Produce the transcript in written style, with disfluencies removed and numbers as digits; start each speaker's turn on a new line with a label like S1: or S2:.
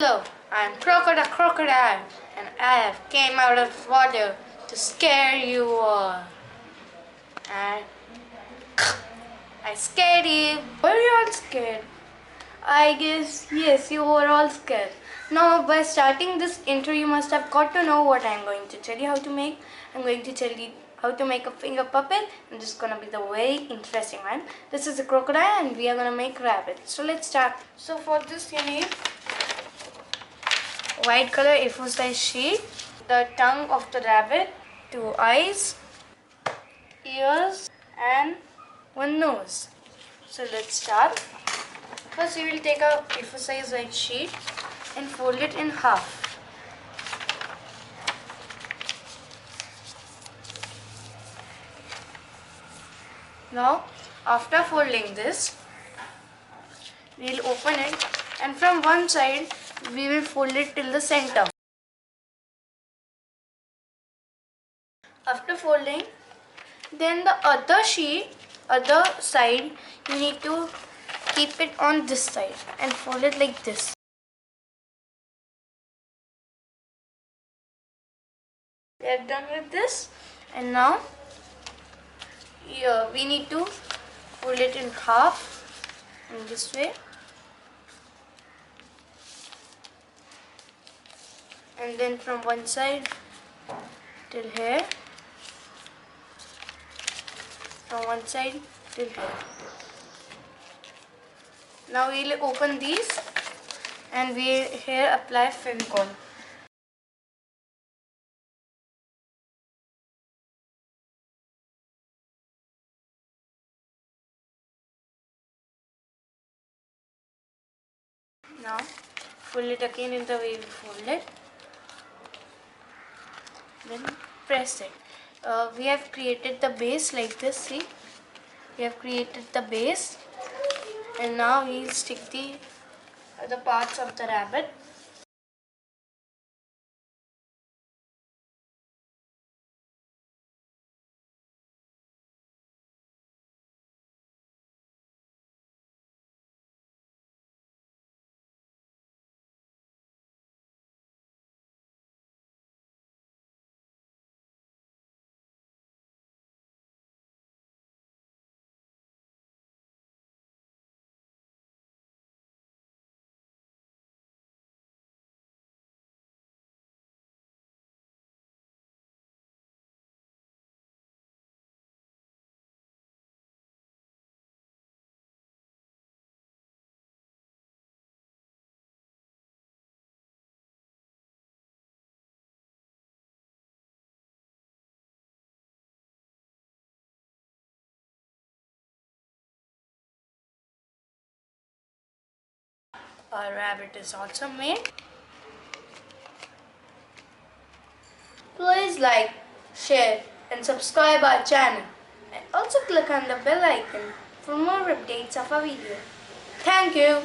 S1: Hello, I'm Crocodile and I have came out of water to scare you all. And I scared you. Were you all scared? I guess yes, you were all scared. Now by starting this intro you must have got to know what I'm going to tell you how to make. I'm going to tell you how to make a finger puppet, and this is gonna be the very interesting one. This is a crocodile and we are gonna make rabbits. So let's start. So for this you need white color A4 size sheet, the tongue of the rabbit, 2 eyes, ears and 1 nose. So let's start. First you will take a A4 size white sheet and fold it in half. Now after folding this, we will open it and from one side we will fold it till the center. After folding, then the other side, you need to keep it on this side and fold it like this. We are done with this, and now we need to fold it in half in this way. And then from one side till here, from one side till here. Now we will open these and we here apply Fevicol. Now fold it again in the way we fold it. Then press it. We have created the base like this. See, we have created the base, and now we will stick the other parts of the rabbit. Our rabbit is also made. Please like, share and subscribe our channel, and also click on the bell icon for more updates of our video. Thank you.